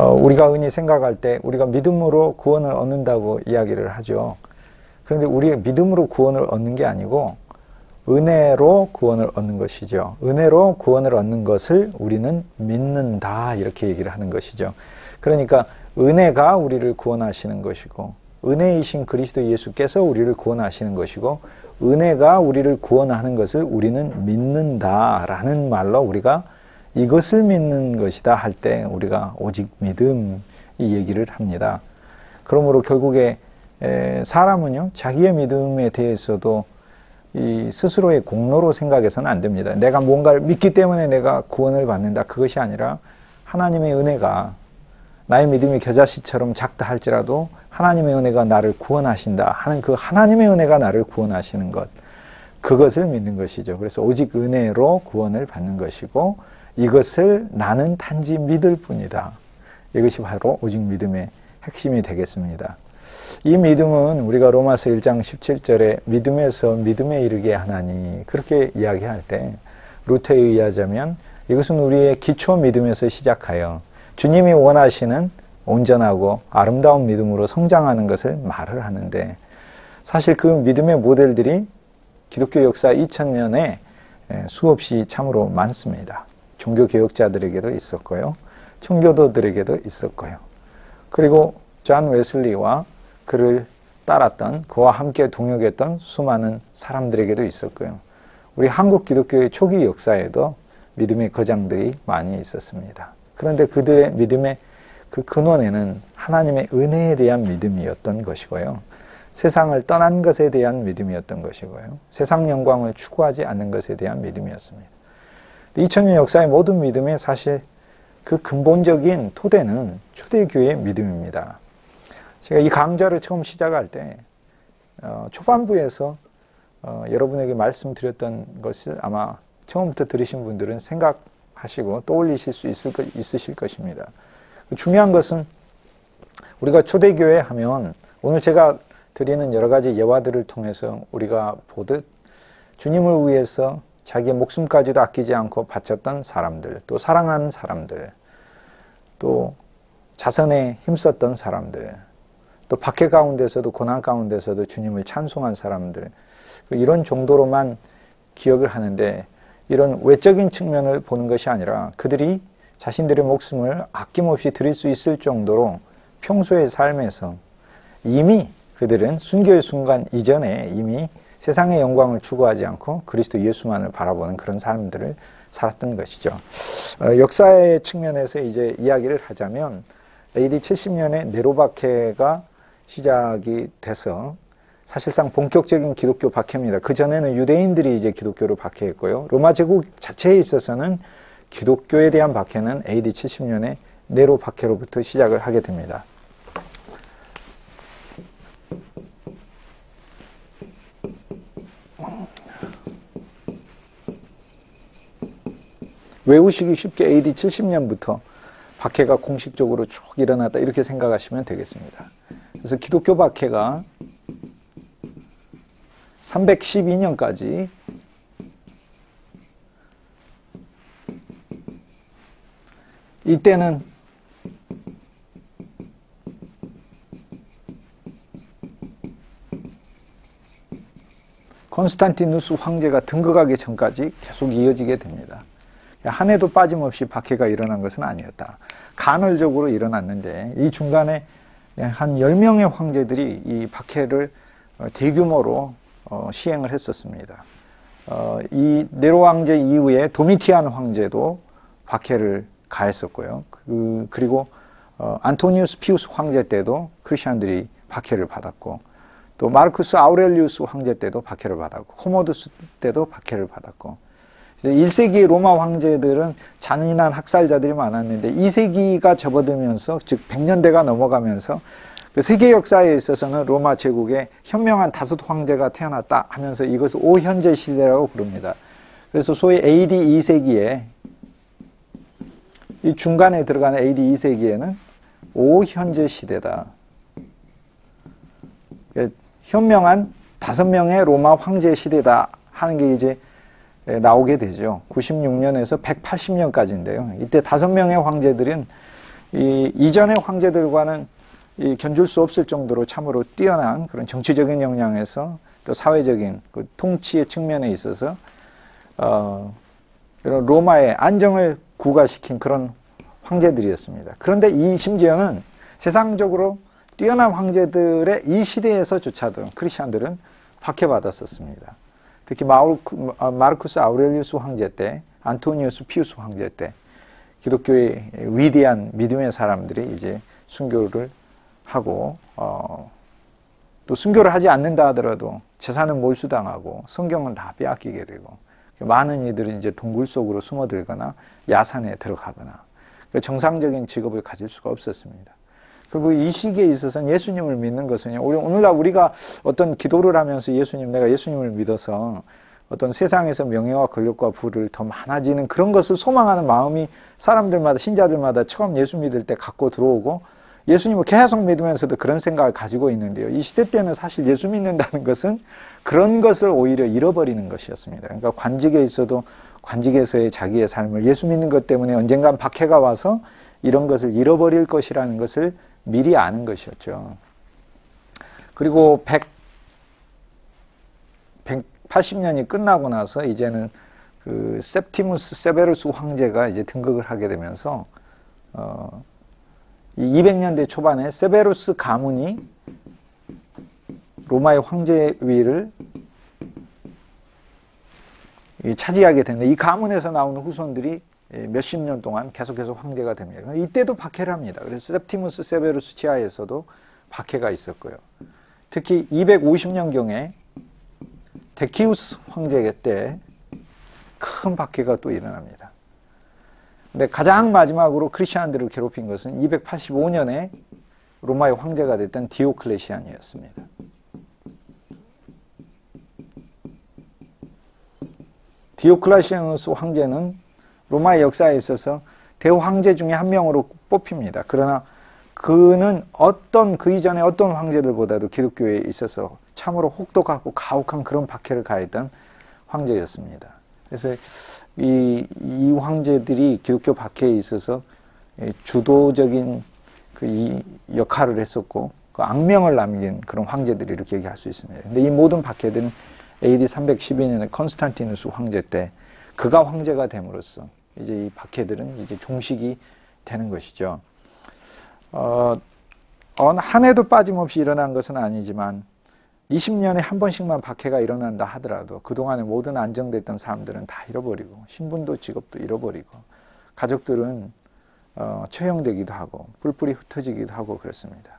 우리가 흔히 생각할 때 우리가 믿음으로 구원을 얻는다고 이야기를 하죠. 그런데 우리가 믿음으로 구원을 얻는 게 아니고 은혜로 구원을 얻는 것이죠. 은혜로 구원을 얻는 것을 우리는 믿는다, 이렇게 얘기를 하는 것이죠. 그러니까 은혜가 우리를 구원하시는 것이고, 은혜이신 그리스도 예수께서 우리를 구원하시는 것이고, 은혜가 우리를 구원하는 것을 우리는 믿는다라는 말로 우리가 이것을 믿는 것이다 할 때 우리가 오직 믿음, 이 얘기를 합니다. 그러므로 결국에 사람은요, 자기의 믿음에 대해서도 이 스스로의 공로로 생각해서는 안 됩니다. 내가 뭔가를 믿기 때문에 내가 구원을 받는다, 그것이 아니라 하나님의 은혜가, 나의 믿음이 겨자씨처럼 작다 할지라도 하나님의 은혜가 나를 구원하신다 하는 그 하나님의 은혜가 나를 구원하시는 것, 그것을 믿는 것이죠. 그래서 오직 은혜로 구원을 받는 것이고, 이것을 나는 단지 믿을 뿐이다. 이것이 바로 오직 믿음의 핵심이 되겠습니다. 이 믿음은 우리가 로마서 1장 17절에 믿음에서 믿음에 이르게 하나니, 그렇게 이야기할 때 루터에 의하자면 이것은 우리의 기초 믿음에서 시작하여 주님이 원하시는 온전하고 아름다운 믿음으로 성장하는 것을 말을 하는데, 사실 그 믿음의 모델들이 기독교 역사 2000년에 수없이 참으로 많습니다. 종교개혁자들에게도 있었고요, 청교도들에게도 있었고요, 그리고 존 웨슬리와 그를 따랐던, 그와 함께 동역했던 수많은 사람들에게도 있었고요. 우리 한국 기독교의 초기 역사에도 믿음의 거장들이 많이 있었습니다. 그런데 그들의 믿음의 그 근원에는 하나님의 은혜에 대한 믿음이었던 것이고요, 세상을 떠난 것에 대한 믿음이었던 것이고요, 세상 영광을 추구하지 않는 것에 대한 믿음이었습니다. 2000년 역사의 모든 믿음의 사실 그 근본적인 토대는 초대교회의 믿음입니다. 제가 이 강좌를 처음 시작할 때 초반부에서 여러분에게 말씀드렸던 것을 아마 처음부터 들으신 분들은 생각하시고 떠올리실 수 있으실 것입니다. 중요한 것은 우리가 초대교회 하면 오늘 제가 드리는 여러 가지 예화들을 통해서 우리가 보듯 주님을 위해서 자기의 목숨까지도 아끼지 않고 바쳤던 사람들, 또 사랑한 사람들, 또 자선에 힘썼던 사람들, 또 박해 가운데서도 고난 가운데서도 주님을 찬송한 사람들, 이런 정도로만 기억을 하는데, 이런 외적인 측면을 보는 것이 아니라 그들이 자신들의 목숨을 아낌없이 드릴 수 있을 정도로 평소의 삶에서 이미 그들은 순교의 순간 이전에 이미 세상의 영광을 추구하지 않고 그리스도 예수만을 바라보는 그런 삶들을 살았던 것이죠. 역사의 측면에서 이제 이야기를 하자면 AD 70년에 네로 박해가 시작이 돼서 사실상 본격적인 기독교 박해입니다. 그 전에는 유대인들이 이제 기독교를 박해했고요, 로마 제국 자체에 있어서는 기독교에 대한 박해는 AD 70년에 네로 박해로부터 시작을 하게 됩니다. 외우시기 쉽게 AD 70년부터 박해가 공식적으로 쭉 일어났다, 이렇게 생각하시면 되겠습니다. 그래서 기독교 박해가 312년까지 이때는 콘스탄티누스 황제가 등극하기 전까지 계속 이어지게 됩니다. 한 해도 빠짐없이 박해가 일어난 것은 아니었다. 간헐적으로 일어났는데 이 중간에 한 10명의 황제들이 이 박해를 대규모로 시행을 했었습니다. 이 네로 황제 이후에 도미티안 황제도 박해를 가했었고요. 그리고 안토니우스 피우스 황제 때도 크리스천들이 박해를 받았고, 또 마르쿠스 아우렐리우스 황제 때도 박해를 받았고, 코모두스 때도 박해를 받았고, 1세기의 로마 황제들은 잔인한 학살자들이 많았는데 2세기가 접어들면서, 즉 100년대가 넘어가면서 그 세계 역사에 있어서는 로마 제국에 현명한 5 황제가 태어났다 하면서 이것을 오현제 시대라고 부릅니다. 그래서 소위 AD 2세기에, 이 중간에 들어가는 AD 2세기에는 오현제 시대다. 현명한 5명의 로마 황제 시대다 하는 게 이제 나오게 되죠. 96년에서 180년까지인데요. 이때 5명의 황제들은 이전의 황제들과는 견줄 수 없을 정도로 참으로 뛰어난 그런 정치적인 역량에서 또 사회적인 그 통치의 측면에 있어서 이런 로마의 안정을 구가시킨 그런 황제들이었습니다. 그런데 심지어는 세상적으로 뛰어난 황제들의 이 시대에서조차도 크리스천들은 박해받았었습니다. 특히 마르쿠스 아우렐리우스 황제 때, 안토니우스 피우스 황제 때 기독교의 위대한 믿음의 사람들이 이제 순교를 하고 또 순교를 하지 않는다 하더라도 재산은 몰수당하고 성경은 다 빼앗기게 되고 많은 이들은 이제 동굴 속으로 숨어들거나 야산에 들어가거나 정상적인 직업을 가질 수가 없었습니다. 그리고 이 시기에 있어서는 예수님을 믿는 것은 오늘날 우리가 어떤 기도를 하면서 내가 예수님을 믿어서 어떤 세상에서 명예와 권력과 부를 더 많아지는 그런 것을 소망하는 마음이 사람들마다 신자들마다 처음 예수 믿을 때 갖고 들어오고 예수님을 계속 믿으면서도 그런 생각을 가지고 있는데요. 이 시대 때는 사실 예수 믿는다는 것은 그런 것을 오히려 잃어버리는 것이었습니다. 그러니까 관직에 있어도 관직에서의 자기의 삶을 예수 믿는 것 때문에 언젠간 박해가 와서 이런 것을 잃어버릴 것이라는 것을 미리 아는 것이었죠. 그리고 180년이 끝나고 나서 이제는 그 septimus severus 황제가 이제 등극을 하게 되면서 이 200년대 초반에 세베루스 가문이 로마의 황제위를 차지하게 되는데 이 가문에서 나오는 후손들이 몇십 년 동안 계속해서 황제가 됩니다. 이때도 박해를 합니다. 그래서 septimus severus 치하에서도 박해가 있었고요. 특히 250년경에 데키우스 황제 때 큰 박해가 또 일어납니다. 근데 가장 마지막으로 크리스천들을 괴롭힌 것은 285년에 로마의 황제가 됐던 디오클레시안이었습니다. 디오클레시아누스 황제는 로마의 역사에 있어서 대황제 중에 한 명으로 뽑힙니다. 그러나 그는 그 이전에 어떤 황제들보다도 기독교에 있어서 참으로 혹독하고 가혹한 그런 박해를 가했던 황제였습니다. 그래서 이 황제들이 기독교 박해에 있어서 주도적인 이 역할을 했었고 그 악명을 남긴 그런 황제들이 이렇게 얘기할 수 있습니다. 근데 이 모든 박해들은 AD 312년에 컨스탄티누스 황제 때 그가 황제가 됨으로써 이제 이 박해들은 이제 종식이 되는 것이죠. 한 해도 빠짐없이 일어난 것은 아니지만 20년에 한 번씩만 박해가 일어난다 하더라도 그동안에 모든 안정됐던 사람들은 다 잃어버리고 신분도 직업도 잃어버리고 가족들은 처형되기도 하고 뿔뿔이 흩어지기도 하고 그렇습니다.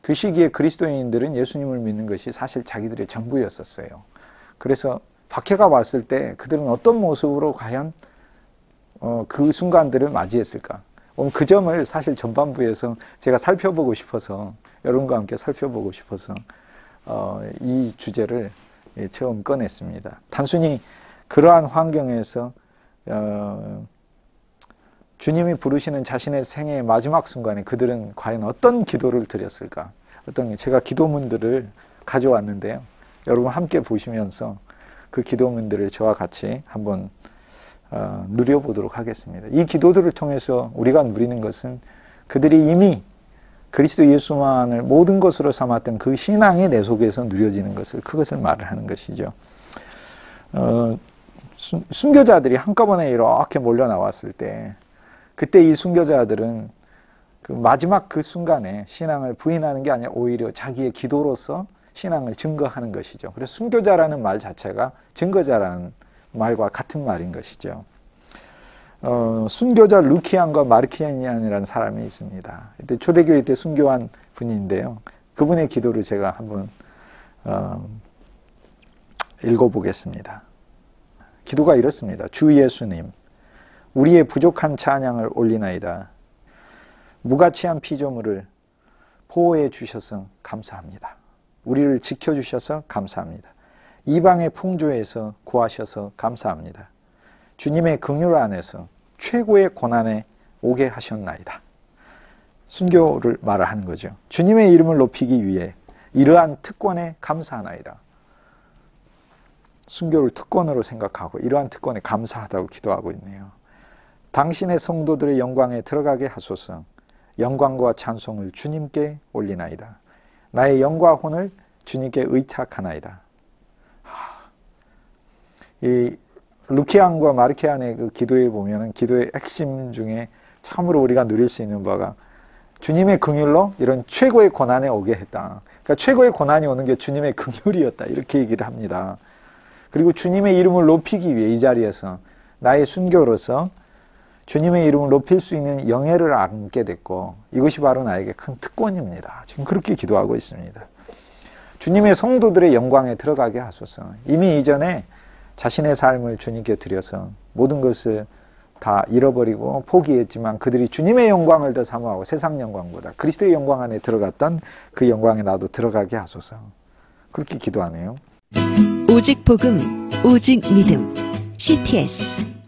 그 시기에 그리스도인들은 예수님을 믿는 것이 사실 자기들의 전부였었어요. 그래서 박해가 왔을 때 그들은 어떤 모습으로 과연 그 순간들을 맞이했을까? 그 점을 사실 전반부에서 제가 살펴보고 싶어서 여러분과 함께 살펴보고 싶어서 이 주제를 처음 꺼냈습니다. 단순히 그러한 환경에서 주님이 부르시는 자신의 생애의 마지막 순간에 그들은 과연 어떤 기도를 드렸을까? 제가 기도문들을 가져왔는데요. 여러분 함께 보시면서 그 기도문들을 저와 같이 한번 누려보도록 하겠습니다. 이 기도들을 통해서 우리가 누리는 것은 그들이 이미 그리스도 예수만을 모든 것으로 삼았던 그 신앙이 내 속에서 누려지는 것을 그것을 말을 하는 것이죠. 순교자들이 한꺼번에 이렇게 몰려 나왔을 때 그때 이 순교자들은 그 마지막 그 순간에 신앙을 부인하는 게 아니라 오히려 자기의 기도로서 신앙을 증거하는 것이죠. 그래서 순교자라는 말 자체가 증거자라는 말과 같은 말인 것이죠. 순교자 루키안과 마르키안이라는 사람이 있습니다. 그때 초대교회 때 순교한 분인데요. 그분의 기도를 제가 한번 읽어보겠습니다. 기도가 이렇습니다. 주 예수님, 우리의 부족한 찬양을 올리나이다. 무가치한 피조물을 보호해 주셔서 감사합니다. 우리를 지켜주셔서 감사합니다. 이방의 풍조에서 구하셔서 감사합니다. 주님의 긍휼 안에서 최고의 고난에 오게 하셨나이다. 순교를 말을 하는 거죠. 주님의 이름을 높이기 위해 이러한 특권에 감사하나이다. 순교를 특권으로 생각하고 이러한 특권에 감사하다고 기도하고 있네요. 당신의 성도들의 영광에 들어가게 하소서. 영광과 찬송을 주님께 올리나이다. 나의 영과 혼을 주님께 의탁하나이다. 이 루키안과 마르키안의 그 기도에 보면은 기도의 핵심 중에 참으로 우리가 누릴 수 있는 바가 주님의 긍휼로 이런 최고의 고난에 오게 했다. 그러니까 최고의 고난이 오는 게 주님의 긍휼이었다. 이렇게 얘기를 합니다. 그리고 주님의 이름을 높이기 위해 이 자리에서 나의 순교로서 주님의 이름을 높일 수 있는 영예를 안게 됐고 이것이 바로 나에게 큰 특권입니다. 지금 그렇게 기도하고 있습니다. 주님의 성도들의 영광에 들어가게 하소서. 이미 이전에 자신의 삶을 주님께 드려서 모든 것을 다 잃어버리고 포기했지만 그들이 주님의 영광을 더 사모하고 세상 영광보다 그리스도의 영광 안에 들어갔던 그 영광에 나도 들어가게 하소서. 그렇게 기도하네요. 오직 복음, 오직 믿음, CTS